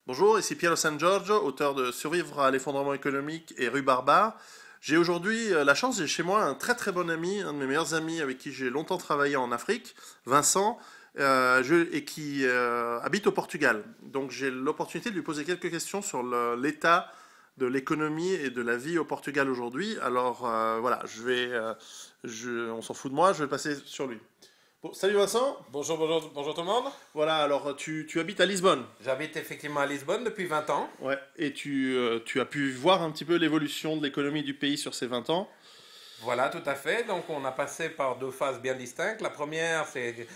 Bonjour, ici Piero San Giorgio, auteur de Survivre à l'effondrement économique et Rue Barbare. J'ai aujourd'hui la chance, j'ai chez moi un très très bon ami, un de mes meilleurs amis avec qui j'ai longtemps travaillé en Afrique, Vincent, et qui habite au Portugal. Donc j'ai l'opportunité de lui poser quelques questions sur l'état de l'économie et de la vie au Portugal aujourd'hui. Alors voilà, on s'en fout de moi, je vais le passer sur lui. Bon, salut Vincent. Bonjour, bonjour, bonjour tout le monde. Voilà, alors tu habites à Lisbonne. J'habite effectivement à Lisbonne depuis 20 ans. Ouais, et tu as pu voir un petit peu l'évolution de l'économie du pays sur ces 20 ans. Voilà, tout à fait. Donc on a passé par deux phases bien distinctes. La première, c'est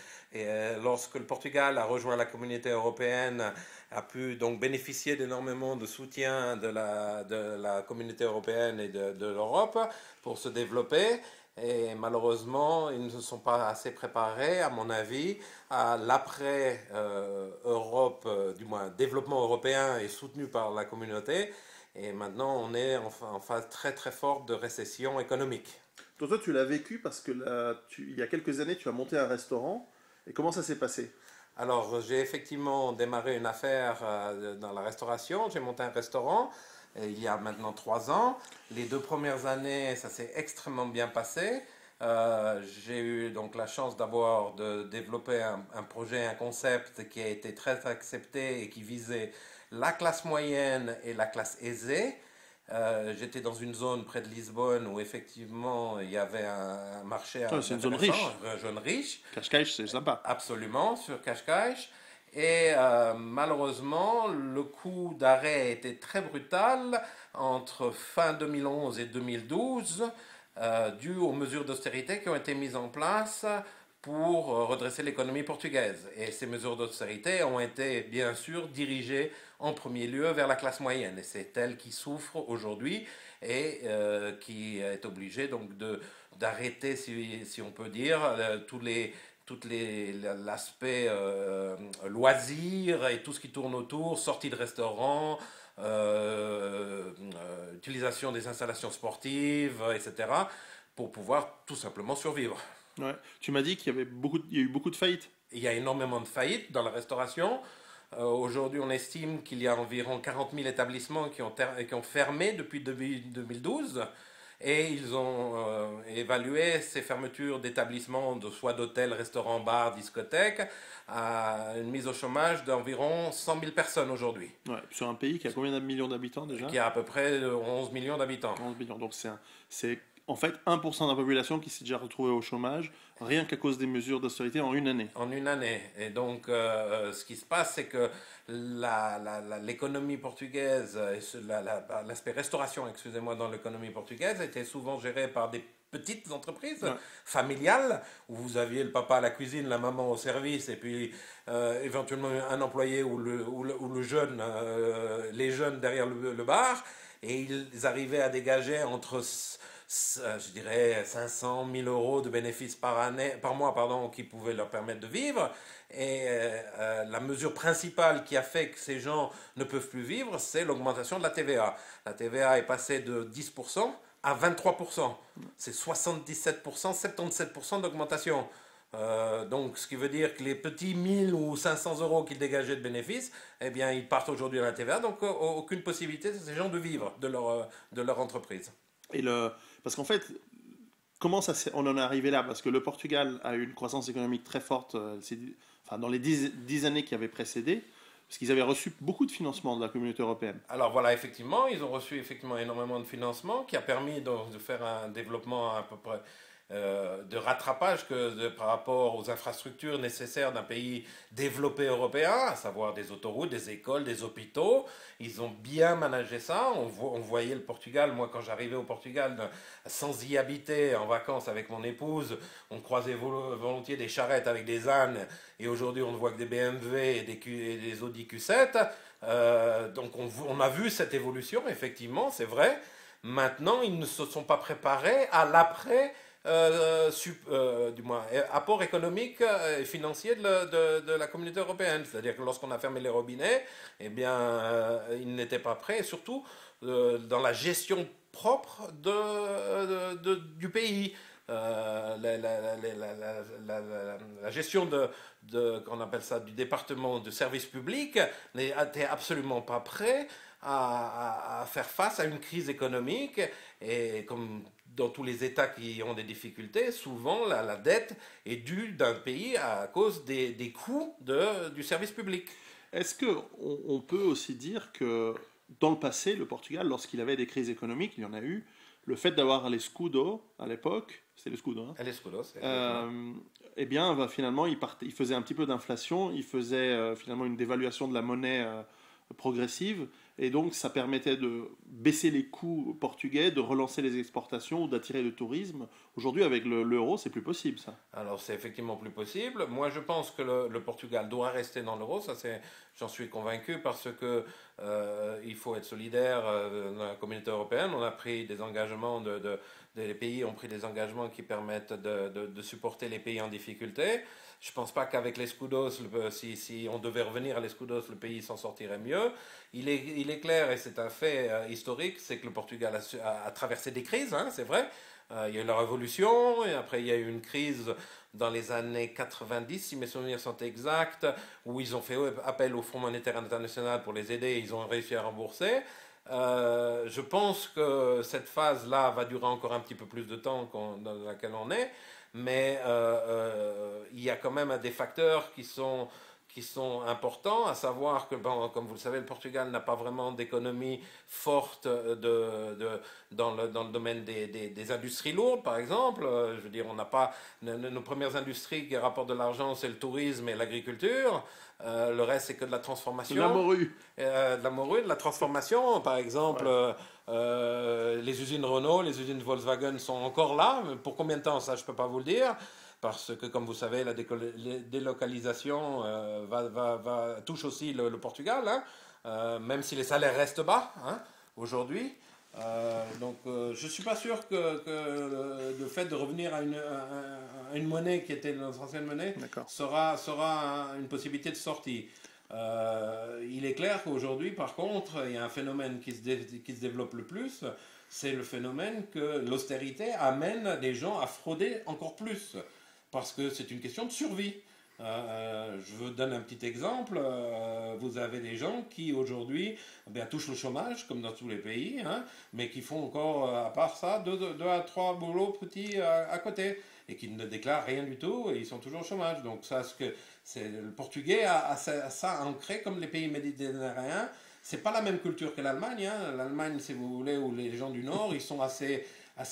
lorsque le Portugal a rejoint la communauté européenne, a pu donc bénéficier d'énormément de soutien de la communauté européenne et de l'Europe pour se développer. Et malheureusement, ils ne se sont pas assez préparés, à mon avis, à l'après-Europe, du moins développement européen et soutenu par la communauté. Et maintenant, on est en phase très très forte de récession économique. Donc toi, tu l'as vécu parce que il y a quelques années, tu as monté un restaurant. Et comment ça s'est passé? Alors, j'ai effectivement démarré une affaire dans la restauration. J'ai monté un restaurant il y a maintenant 3 ans. Les 2 premières années, ça s'est extrêmement bien passé. J'ai eu donc la chance d'avoir de développer un projet, un concept qui a été très accepté et qui visait la classe moyenne et la classe aisée. J'étais dans une zone près de Lisbonne où effectivement il y avait un marché Ah, c'est une zone intéressant, riche. un jeune riche. Cascais, c'est sympa. Absolument, sur Cascais. Et malheureusement, le coup d'arrêt a été très brutal entre fin 2011 et 2012, dû aux mesures d'austérité qui ont été mises en place pour redresser l'économie portugaise. Et ces mesures d'austérité ont été bien sûr dirigées en premier lieu vers la classe moyenne. Et c'est elle qui souffre aujourd'hui et qui est obligée donc d'arrêter, si on peut dire, l'aspect loisirs et tout ce qui tourne autour, sortie de restaurants, utilisation des installations sportives, etc., pour pouvoir tout simplement survivre. Ouais. Tu m'as dit il y a eu beaucoup de faillites. Il y a énormément de faillites dans la restauration. Aujourd'hui, on estime qu'il y a environ 40 000 établissements qui ont fermé depuis 2012. Et ils ont évalué ces fermetures d'établissements, soit d'hôtels, restaurants, bars, discothèques, à une mise au chômage d'environ 100 000 personnes aujourd'hui, Ouais. Sur un pays qui a combien de millions d'habitants déjà? qui a à peu près 11 millions d'habitants. 11 millions. Donc c'est en fait 1% de la population qui s'est déjà retrouvée au chômage, rien qu'à cause des mesures d'austérité en une année. En une année. Et donc, ce qui se passe, c'est que l'économie portugaise, l'aspect restauration, excusez-moi, dans l'économie portugaise, était souvent géré par des petites entreprises Ouais. familiales, où vous aviez le papa à la cuisine, la maman au service, et puis éventuellement un employé ou le jeune, les jeunes derrière le bar, et ils arrivaient à dégager entre je dirais 500 000 euros de bénéfices par mois, pardon, qui pouvaient leur permettre de vivre. Et la mesure principale qui a fait que ces gens ne peuvent plus vivre, c'est l'augmentation de la TVA. La TVA est passée de 10% à 23%. C'est 77%, 77% d'augmentation. Donc, ce qui veut dire que les petits 1000 ou 500 euros qu'ils dégageaient de bénéfices, eh bien, ils partent aujourd'hui à la TVA. Donc, aucune possibilité de ces gens de vivre de leur entreprise. Et parce qu'en fait, on en est arrivé là? Parce que le Portugal a eu une croissance économique très forte enfin, dans les 10 années qui avaient précédé, parce qu'ils avaient reçu beaucoup de financement de la communauté européenne. Alors voilà, effectivement, ils ont reçu effectivement énormément de financement qui a permis de faire un développement à peu près de rattrapage par rapport aux infrastructures nécessaires d'un pays développé européen, à savoir des autoroutes, des écoles, des hôpitaux. Ils ont bien managé ça. On voyait le Portugal, moi quand j'arrivais au Portugal, sans y habiter, en vacances avec mon épouse, on croisait volontiers des charrettes avec des ânes, et aujourd'hui on ne voit que des BMW et des Audi Q7. Donc on a vu cette évolution, effectivement, c'est vrai. Maintenant, ils ne se sont pas préparés à l'après, du moins, apport économique et financier de la communauté européenne. C'est-à-dire que lorsqu'on a fermé les robinets, eh bien, ils n'étaient pas prêts, et surtout dans la gestion propre du pays. la gestion qu'on appelle ça, du département de service public n'était absolument pas prêt à faire face à une crise économique. Et comme dans tous les États qui ont des difficultés, souvent la dette est due d'un pays à cause des coûts du service public. Est-ce qu'on peut aussi dire que dans le passé, le Portugal, lorsqu'il avait des crises économiques, il y en a eu, le fait d'avoir l'escudo à l'époque, c'était l'escudo, hein, L'escudo, c'est eh bien, finalement, il faisait un petit peu d'inflation, il faisait finalement une dévaluation de la monnaie progressive, et donc ça permettait de baisser les coûts portugais, de relancer les exportations ou d'attirer le tourisme. Aujourd'hui, avec l'euro, c'est plus possible, ça. Alors c'est effectivement plus possible. Moi je pense que le Portugal doit rester dans l'euro, j'en suis convaincu parce que il faut être solidaire dans la communauté européenne. On a pris des engagements, les pays ont pris des engagements qui permettent de supporter les pays en difficulté. Je ne pense pas qu'avec l'escudos, si on devait revenir à l'escudos, le pays s'en sortirait mieux. Il est clair, et c'est un fait historique, c'est que le Portugal a traversé des crises, hein, c'est vrai. Il y a eu la Révolution, et après il y a eu une crise dans les années 90, si mes souvenirs sont exacts, où ils ont fait appel au Fonds monétaire international pour les aider, et ils ont réussi à rembourser. Je pense que cette phase-là va durer encore un petit peu plus de temps dans laquelle on est, mais il y a quand même des facteurs qui sont importants, à savoir que, bon, comme vous le savez, le Portugal n'a pas vraiment d'économie forte dans le domaine des industries lourdes, par exemple. Je veux dire, on n'a pas... Nos premières industries qui rapportent de l'argent, c'est le tourisme et l'agriculture. Le reste, c'est que de la transformation. De la morue. De la morue, de la transformation. Par exemple, les usines Renault, les usines Volkswagen sont encore là. Pour combien de temps, ça, je ne peux pas vous le dire. Parce que, comme vous savez, la délocalisation touche aussi le Portugal, hein, même si les salaires restent bas, hein, aujourd'hui. Donc, je ne suis pas sûr que le fait de revenir à une monnaie qui était notre ancienne monnaie sera une possibilité de sortie. Il est clair qu'aujourd'hui, par contre, il y a un phénomène qui se développe le plus, c'est le phénomène que l'austérité amène des gens à frauder encore plus. Parce que c'est une question de survie. Je vous donne un petit exemple. Vous avez des gens qui aujourd'hui touchent le chômage, comme dans tous les pays, hein, mais qui font encore, à part ça, 2 à 3 boulots petits à côté, et qui ne déclarent rien du tout, et ils sont toujours au chômage. Donc ça, le Portugais a ça ancré comme les pays méditerranéens. C'est pas la même culture que l'Allemagne. Hein. L'Allemagne, si vous voulez, ou les gens du Nord, ils sont assez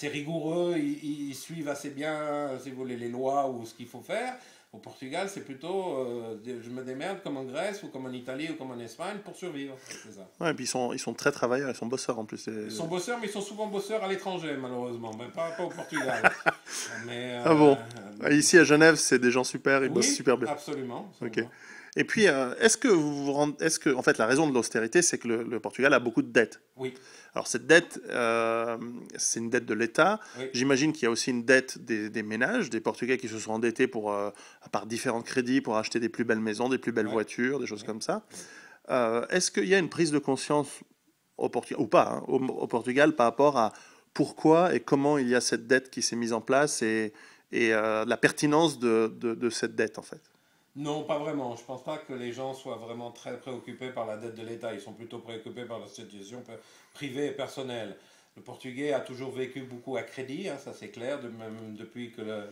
rigoureux, ils suivent assez bien, si vous voulez, les lois ou ce qu'il faut faire. Au Portugal, c'est plutôt je me démerde comme en Grèce ou comme en Italie ou comme en Espagne pour survivre. C'est ça. Ouais, et puis ils sont très travailleurs, ils sont bosseurs en plus. Ils sont bosseurs, mais ils sont souvent bosseurs à l'étranger, malheureusement, mais pas au Portugal. Mais, ah bon. Ici à Genève, c'est des gens super, ils bossent super bien. Absolument. Ok. Et puis, est-ce que en fait, la raison de l'austérité, c'est que le Portugal a beaucoup de dettes. Oui. Alors cette dette, c'est une dette de l'État. Oui. J'imagine qu'il y a aussi une dette des ménages, des Portugais qui se sont endettés par différents crédits pour acheter des plus belles maisons, des plus belles voitures, des choses comme ça. Est-ce qu'il y a une prise de conscience au Portugal, ou pas, hein, au Portugal par rapport à pourquoi et comment il y a cette dette qui s'est mise en place et la pertinence de cette dette en fait? Non, pas vraiment. Je ne pense pas que les gens soient vraiment très préoccupés par la dette de l'État. Ils sont plutôt préoccupés par la situation privée et personnelle. Le Portugais a toujours vécu beaucoup à crédit, hein, ça c'est clair, même depuis que le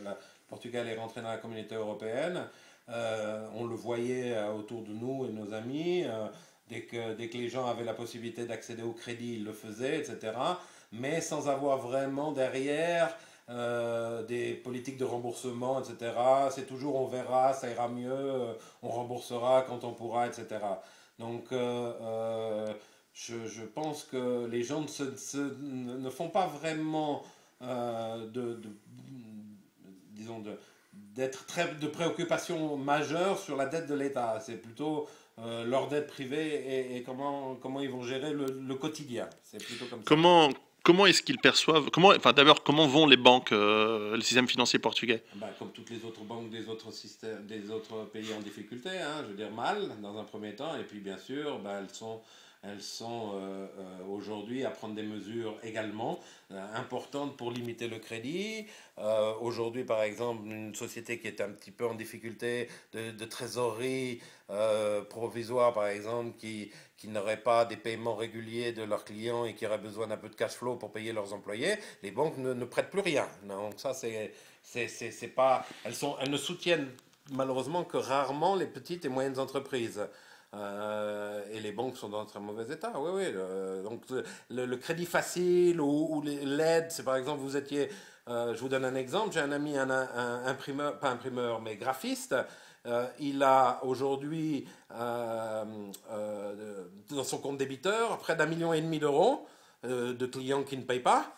Portugal est rentré dans la communauté européenne. On le voyait autour de nous et nos amis. Dès que les gens avaient la possibilité d'accéder au crédit, ils le faisaient, etc. Mais sans avoir vraiment derrière... des politiques de remboursement, etc. C'est toujours on verra, ça ira mieux, on remboursera quand on pourra, etc. Donc je pense que les gens ne font pas vraiment de préoccupations majeures sur la dette de l'État. C'est plutôt leur dette privée et comment ils vont gérer le quotidien. C'est plutôt comme ça. Comment est-ce qu'ils perçoivent d'abord, comment vont les banques, le système financier portugais? Comme toutes les autres banques des autres pays en difficulté, hein, je veux dire mal, dans un premier temps. Et puis, bien sûr, elles sont aujourd'hui à prendre des mesures également importantes pour limiter le crédit. Aujourd'hui, par exemple, une société qui est un petit peu en difficulté de trésorerie provisoire, par exemple, qui n'aurait pas des paiements réguliers de leurs clients et qui aurait besoin d'un peu de cash flow pour payer leurs employés, les banques ne prêtent plus rien. Donc ça, c'est pas, elles ne soutiennent malheureusement que rarement les petites et moyennes entreprises. Et les banques sont dans un très mauvais état. Oui, oui. Donc le crédit facile ou l'aide, c'est par exemple, vous étiez, je vous donne un exemple, j'ai un ami, un imprimeur, pas imprimeur, mais graphiste. Il a aujourd'hui dans son compte débiteur près d'1,5 million d'euros de clients qui ne payent pas.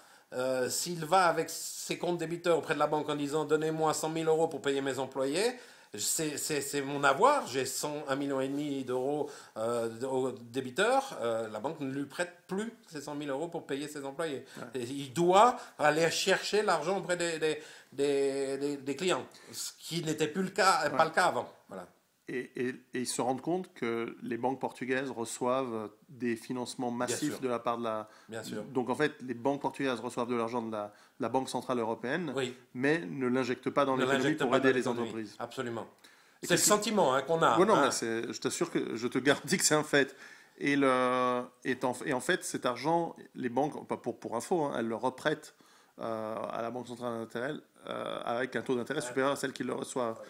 S'il va avec ses comptes débiteurs auprès de la banque en disant donnez-moi 100 000 euros pour payer mes employés, c'est mon avoir, j'ai 101,5 millions d'euros au débiteur, la banque ne lui prête plus ces 100 000 euros pour payer ses employés. Ouais. Il doit aller chercher l'argent auprès des clients, ce qui n'était plus le cas, pas le cas avant. Voilà. Et ils se rendent compte que les banques portugaises reçoivent des financements massifs de la part de la... Bien sûr. Donc en fait, les banques portugaises reçoivent de l'argent de la Banque Centrale Européenne, oui. mais ne l'injectent pas dans l'économie pour aider les entreprises. Absolument. C'est le sentiment qu'on a. Oui, non, mais je t'assure que je te garantis que c'est un fait. Et en fait, cet argent, les banques, pour info, hein, elles le reprêtent à la Banque Centrale d'intérêt avec un taux d'intérêt supérieur à celle qu'ils le reçoivent.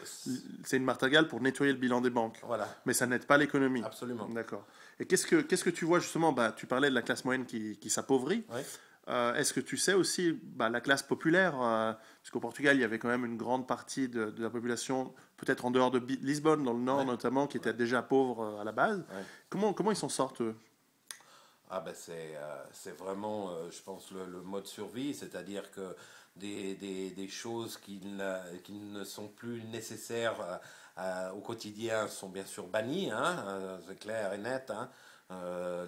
C'est une martingale pour nettoyer le bilan des banques. Voilà. Mais ça n'aide pas l'économie. Absolument. D'accord. Et qu'est-ce que tu vois justement, tu parlais de la classe moyenne qui s'appauvrit. Oui. Est-ce que tu sais aussi la classe populaire, parce qu'au Portugal, il y avait quand même une grande partie de la population, peut-être en dehors de Lisbonne, dans le nord notamment, qui était déjà pauvre à la base. Comment ils s'en sortent, eux? Ah ben c'est vraiment, je pense, le mode survie, c'est-à-dire que des choses qui ne sont plus nécessaires au quotidien sont bien sûr bannies, hein, c'est clair et net. Hein.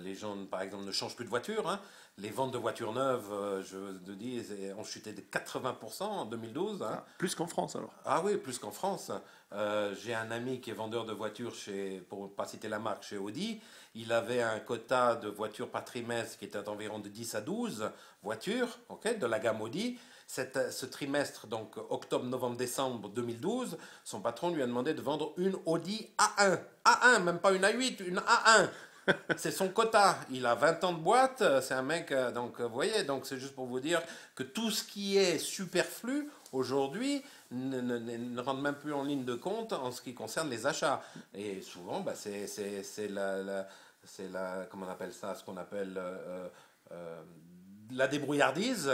Les gens, par exemple, ne changent plus de voiture. Hein. Les ventes de voitures neuves, je te dis, ont chuté de 80% en 2012. Hein. Plus qu'en France, alors. Ah oui, plus qu'en France. J'ai un ami qui est vendeur de voitures pour ne pas citer la marque, chez Audi. Il avait un quota de voitures par trimestre qui était d'environ de 10 à 12 voitures, de la gamme Audi. Ce trimestre, donc octobre, novembre, décembre 2012, son patron lui a demandé de vendre une Audi A1. A1, même pas une A8, une A1. C'est son quota. Il a 20 ans de boîte. C'est un mec. Donc, vous voyez, donc c'est juste pour vous dire que tout ce qui est superflu aujourd'hui ne rentre même plus en ligne de compte en ce qui concerne les achats. Et souvent, c'est comment on appelle ça, ce qu'on appelle la débrouillardise.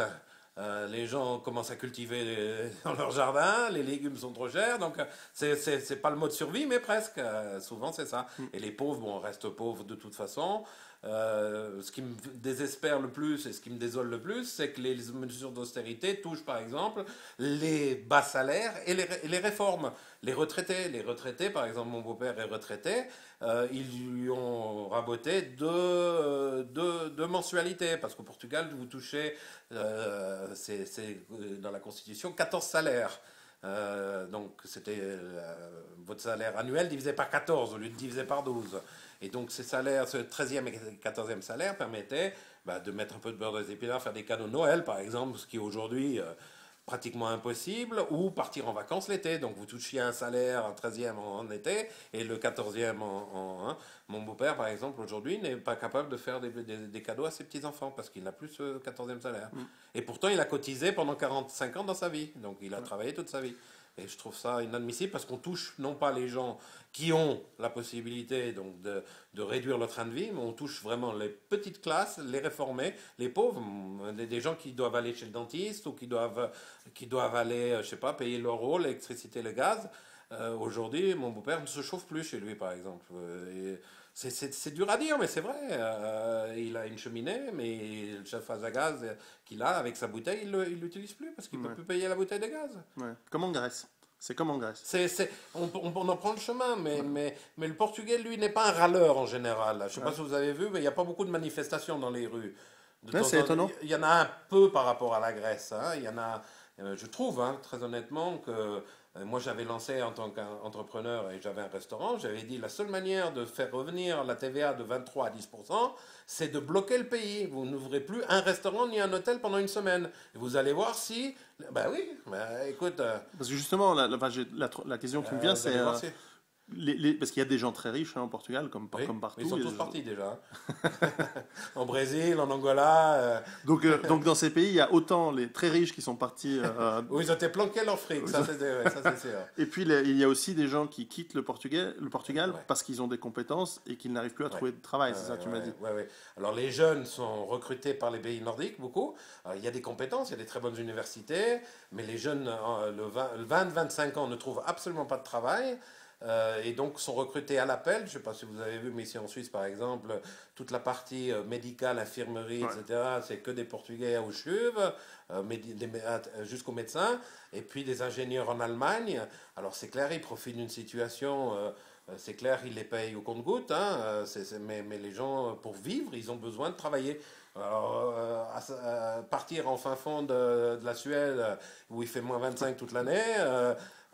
Les gens commencent à cultiver dans leur jardin, les légumes sont trop chers, donc c'est pas le mode survie, mais presque. Souvent c'est ça. Et les pauvres, restent pauvres de toute façon. Ce qui me désespère le plus et ce qui me désole le plus, c'est que les mesures d'austérité touchent par exemple les bas salaires et les réformes. Les retraités, par exemple, mon beau-père est retraité, ils lui ont raboté deux mensualités, parce qu'au Portugal, vous touchez, c'est dans la Constitution, 14 salaires. Donc c'était votre salaire annuel divisé par 14 au lieu de divisé par 12. Et donc ces salaires, ce 13e et 14e salaire permettaient de mettre un peu de beurre dans les épinards, faire des cadeaux de Noël par exemple, ce qui est aujourd'hui pratiquement impossible, ou partir en vacances l'été. Donc vous touchiez un salaire, un 13e en été, et le 14e en Mon beau-père, par exemple, aujourd'hui, n'est pas capable de faire des cadeaux à ses petits-enfants, parce qu'il n'a plus ce 14e salaire. Et pourtant, il a cotisé pendant 45 ans dans sa vie. Donc il a travaillé toute sa vie. Et je trouve ça inadmissible, parce qu'on touche non pas les gens qui ont la possibilité donc, de réduire leur train de vie, mais on touche vraiment les petites classes, les réformés, les pauvres, des gens qui doivent aller chez le dentiste ou qui doivent aller, je sais pas, payer leur eau, l'électricité, le gaz. Aujourd'hui, mon beau-père ne se chauffe plus chez lui, par exemple. C'est dur à dire, mais c'est vrai. Il a une cheminée, mais le chauffage à gaz qu'il a avec sa bouteille, il ne l'utilise plus parce qu'il ne peut plus payer la bouteille de gaz. Ouais. Comme en Grèce. C'est comme en Grèce. On en prend le chemin, mais le Portugais, lui, n'est pas un râleur en général. Je ne sais pas si vous avez vu, mais il n'y a pas beaucoup de manifestations dans les rues. C'est étonnant. Il y en a un peu par rapport à la Grèce. Hein. Il y en a Je trouve, hein, très honnêtement, que moi j'avais lancé en tant qu'entrepreneur et j'avais un restaurant, j'avais dit la seule manière de faire revenir la TVA de 23 à 10%, c'est de bloquer le pays. Vous n'ouvrez plus un restaurant ni un hôtel pendant une semaine. Et vous allez voir si... Ben oui, ben écoute... Parce que justement, la question qui me vient, vous c'est allez voir si... parce qu'il y a des gens très riches hein, au Portugal, comme Oui, partout. ils sont Il y a tous des- partis déjà. En Brésil, en Angola, Donc dans ces pays, il y a autant les très riches qui sont partis. où ils étaient planqués leur fric, ça c'est sûr. Et puis il y a aussi des gens qui quittent le Portugal Ouais. parce qu'ils ont des compétences et qu'ils n'arrivent plus à trouver de travail. C'est ça, tu m'as dit. Ouais. Alors les jeunes sont recrutés par les pays nordiques, beaucoup. Alors, il y a des compétences, il y a des très bonnes universités, mais les jeunes, le 20-25 ans, ne trouvent absolument pas de travail. Et donc sont recrutés à l'appel. Je ne sais pas si vous avez vu, mais ici en Suisse, par exemple, toute la partie médicale, infirmerie, Ouais. etc., c'est que des Portugais au CHUV, jusqu'aux médecins, et puis des ingénieurs en Allemagne. Alors c'est clair, ils profitent d'une situation... c'est clair, ils les payent au compte-gouttes, hein, mais les gens, pour vivre, ils ont besoin de travailler. Alors, partir en fin fond de la Suède, où il fait moins 25 toute l'année,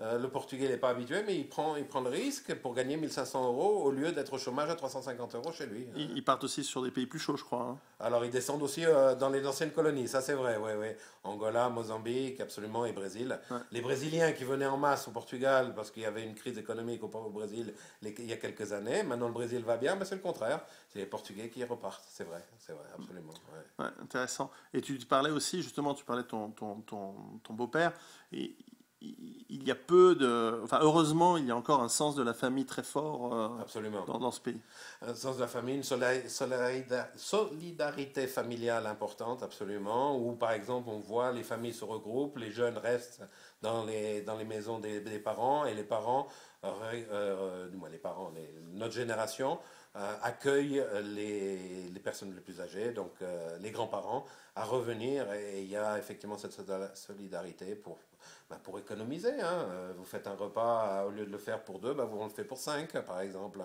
le Portugais n'est pas habitué, mais il prend le risque pour gagner 1500 euros au lieu d'être au chômage à 350 euros chez lui. Ils partent aussi sur des pays plus chauds, je crois. Hein. Alors, ils descendent aussi dans les anciennes colonies, ça c'est vrai, oui. Angola, Mozambique, absolument, et Brésil. Ouais. Les Brésiliens qui venaient en masse au Portugal parce qu'il y avait une crise économique au Brésil il y a quelques années, maintenant le Brésil va bien, mais c'est le contraire. C'est les Portugais qui repartent, c'est vrai, absolument. Ouais. Ouais, intéressant. Et tu parlais aussi, justement, tu parlais de ton beau-père. Et il y a peu de... Enfin, heureusement, il y a encore un sens de la famille très fort Absolument. dans ce pays. Un sens de la famille, une solidarité familiale importante, absolument, où par exemple on voit les familles se regroupent, les jeunes restent dans les maisons des parents et les parents, du moins les parents, notre génération, accueille les personnes les plus âgées, donc les grands-parents, à revenir et il y a effectivement cette solidarité pour économiser. Hein. Vous faites un repas, au lieu de le faire pour deux, vous le faites pour cinq, par exemple.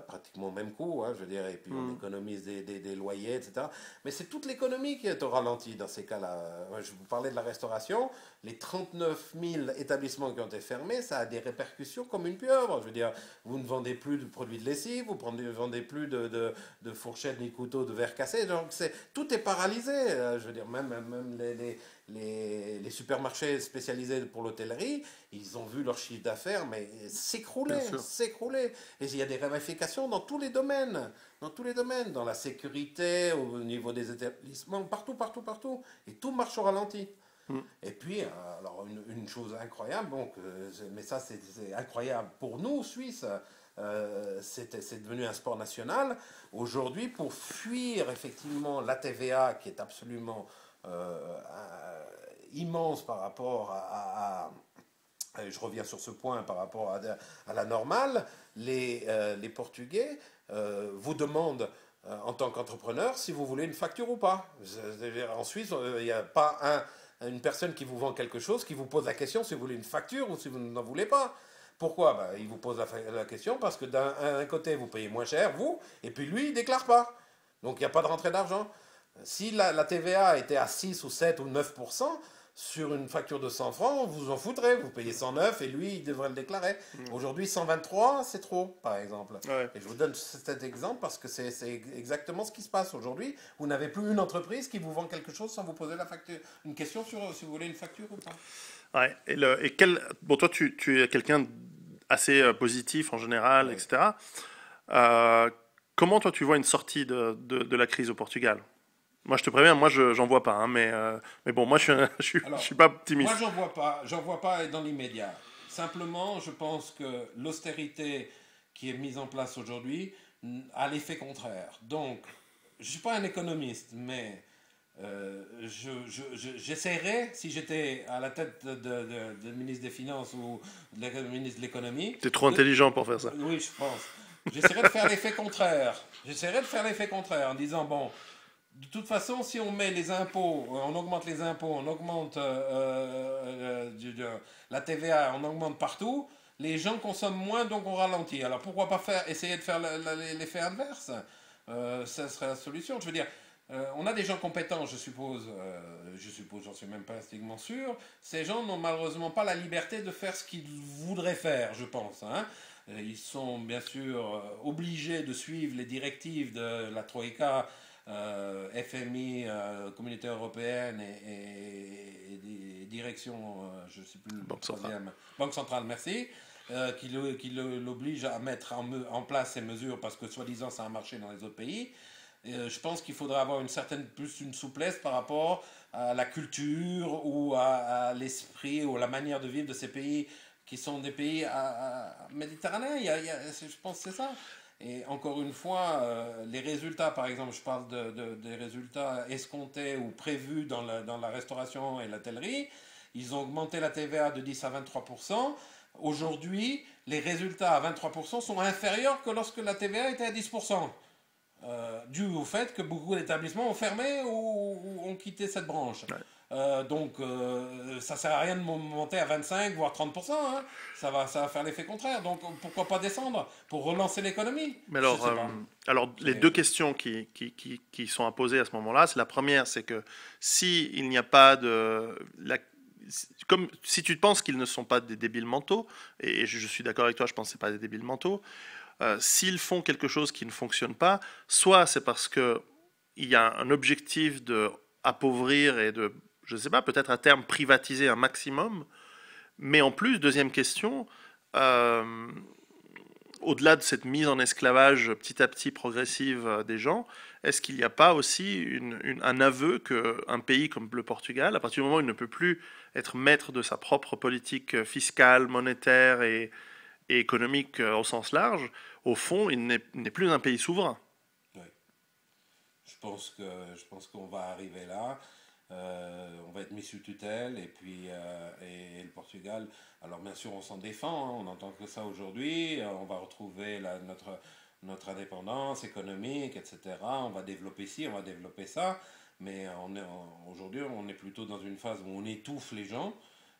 Pratiquement au même coût, hein, je veux dire, et puis on économise des loyers, etc. Mais c'est toute l'économie qui est au ralenti dans ces cas-là. Je vous parlais de la restauration, les 39 000 établissements qui ont été fermés, ça a des répercussions comme une pieuvre. Je veux dire, vous ne vendez plus de produits de lessive, vous ne vendez plus de fourchettes ni couteaux, de verre cassé, donc tout est paralysé. Je veux dire, même les supermarchés spécialisés pour l'hôtellerie, ils ont vu leur chiffre d'affaires mais s'écrouler. Et il y a des ramifications dans tous les domaines, dans la sécurité, au niveau des établissements, partout. Et tout marche au ralenti. Et puis, alors une chose incroyable, mais ça c'est incroyable pour nous, Suisses, c'est devenu un sport national. Aujourd'hui, pour fuir effectivement la TVA qui est absolument immense par rapport je reviens sur ce point par rapport à la normale, les Portugais vous demandent en tant qu'entrepreneur si vous voulez une facture ou pas. En Suisse, il n'y a pas une personne qui vous vend quelque chose qui vous pose la question si vous voulez une facture ou si vous n'en voulez pas. Pourquoi ? Il vous pose la question parce que d'un côté, vous payez moins cher, vous, et puis lui, il ne déclare pas. Donc, il n'y a pas de rentrée d'argent. Si la TVA était à 6 ou 7 ou 9%, sur une facture de 100 francs, vous en foutrez. Vous payez 109 et lui, il devrait le déclarer. Aujourd'hui, 123, c'est trop, par exemple. Ouais. Et je vous donne cet exemple parce que c'est exactement ce qui se passe aujourd'hui. Vous n'avez plus une entreprise qui vous vend quelque chose sans vous poser une question sur si vous voulez une facture ou pas. Ouais. Bon, toi, tu es quelqu'un assez positif en général, etc. Comment toi, tu vois une sortie de la crise au Portugal ? Moi, je te préviens, moi, j'en vois pas, hein, mais bon, moi, je suis pas optimiste. Moi, j'en vois pas dans l'immédiat. Simplement, je pense que l'austérité qui est mise en place aujourd'hui a l'effet contraire. Donc, je suis pas un économiste, mais j'essaierais, si j'étais à la tête de ministre des Finances ou de ministre de l'économie... T'es trop intelligent pour faire ça. Oui, je pense. J'essaierais de faire l'effet contraire. En disant, bon... De toute façon, si on met les impôts, on augmente les impôts, on augmente la TVA, on augmente partout, les gens consomment moins, donc on ralentit. Alors pourquoi pas essayer de faire l'effet inverse ? Ça serait la solution. Je veux dire, On a des gens compétents, je suppose, j'en suis même pas strictement sûr. Ces gens n'ont malheureusement pas la liberté de faire ce qu'ils voudraient faire, je pense. Hein. Ils sont bien sûr obligés de suivre les directives de la Troïka, FMI, Communauté européenne et des directions, je ne sais plus, Banque centrale. Banque centrale, merci, qui l'oblige à mettre en place ces mesures parce que soi-disant ça a marché dans les autres pays. Je pense qu'il faudrait avoir plus une souplesse par rapport à la culture ou à l'esprit ou à la manière de vivre de ces pays qui sont des pays méditerranéens. Je pense que c'est ça. Et encore une fois, les résultats, par exemple, je parle des résultats escomptés ou prévus dans la restauration et l'hôtellerie. Ils ont augmenté la TVA de 10 à 23%. Aujourd'hui, les résultats à 23% sont inférieurs que lorsque la TVA était à 10%. Dû au fait que beaucoup d'établissements ont fermé ou ont quitté cette branche. Ouais. Donc, ça ne sert à rien de monter à 25, voire 30%. Hein. Ça va faire l'effet contraire. Donc, pourquoi pas descendre pour relancer l'économie? Mais alors les deux questions qui sont à poser à ce moment-là, c'est la première, c'est que s'il n'y a pas comme si tu penses qu'ils ne sont pas des débiles mentaux, et je suis d'accord avec toi, je pense que ce pas des débiles mentaux, s'ils font quelque chose qui ne fonctionne pas, soit c'est parce qu'il y a un objectif de appauvrir et de, je ne sais pas, peut-être à terme privatiser un maximum, mais en plus, deuxième question, au-delà de cette mise en esclavage petit à petit progressive des gens, est-ce qu'il n'y a pas aussi un aveu qu'un pays comme le Portugal, à partir du moment où il ne peut plus être maître de sa propre politique fiscale, monétaire et économique au sens large, au fond, il n'est plus un pays souverain. Oui. Je pense qu'on va arriver là. On va être mis sous tutelle et puis et le Portugal. Alors bien sûr, on s'en défend. Hein, on n'entend que ça aujourd'hui. On va retrouver notre indépendance économique, etc. On va développer ci, on va développer ça. Mais aujourd'hui, on est plutôt dans une phase où on étouffe les gens.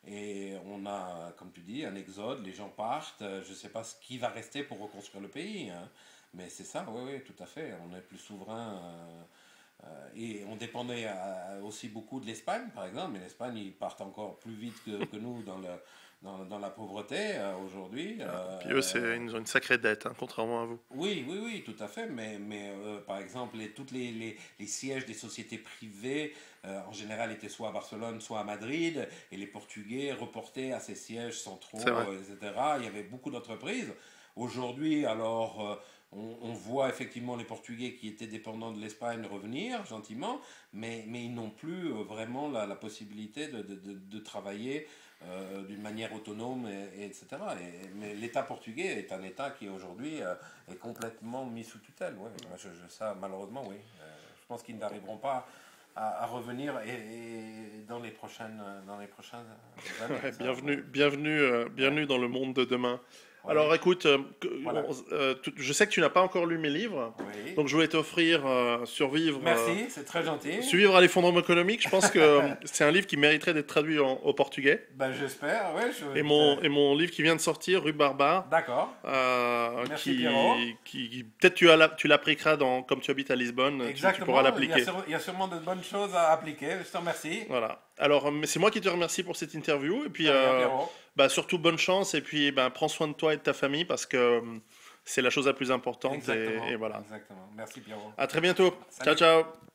Et on a, comme tu dis, un exode, les gens partent, je ne sais pas qui va rester pour reconstruire le pays, hein. Mais c'est ça, oui, tout à fait, on est plus souverain, et on dépendait aussi beaucoup de l'Espagne, par exemple, mais l'Espagne, ils partent encore plus vite que nous dans la pauvreté aujourd'hui. Puis eux, ils ont une sacrée dette, hein, contrairement à vous. Oui, tout à fait. Mais par exemple, tous les sièges des sociétés privées, en général, étaient soit à Barcelone, soit à Madrid. Et les Portugais reportaient à ces sièges centraux, etc. Il y avait beaucoup d'entreprises. Aujourd'hui, alors, on voit effectivement les Portugais qui étaient dépendants de l'Espagne revenir gentiment, mais ils n'ont plus vraiment la possibilité de travailler d'une manière autonome, etc. Mais l'État portugais est un État qui aujourd'hui est complètement mis sous tutelle. Ouais. Ça, malheureusement, oui. Je pense qu'ils n'arriveront pas à revenir et dans les prochaines années. Ouais, bienvenue dans le monde de demain. Ouais. Alors écoute, voilà. Je sais que tu n'as pas encore lu mes livres, oui. Donc je voulais t'offrir Survivre. Merci, c'est très gentil. Survivre à l'effondrement économique, je pense que c'est un livre qui mériterait d'être traduit au portugais. Ben, j'espère, oui. Et mon livre qui vient de sortir, Rue Barbare. D'accord. Merci Pierrot. Peut-être tu l'appliqueras comme tu habites à Lisbonne. Exactement. Tu pourras l'appliquer. Il y a sûrement de bonnes choses à appliquer. Je te remercie. Voilà. Alors, c'est moi qui te remercie pour cette interview. Et puis, surtout bonne chance. Et puis, prends soin de toi et de ta famille parce que c'est la chose la plus importante. Exactement. Et voilà. Exactement. Merci Pierrot. À très bientôt. Salut. Ciao, ciao.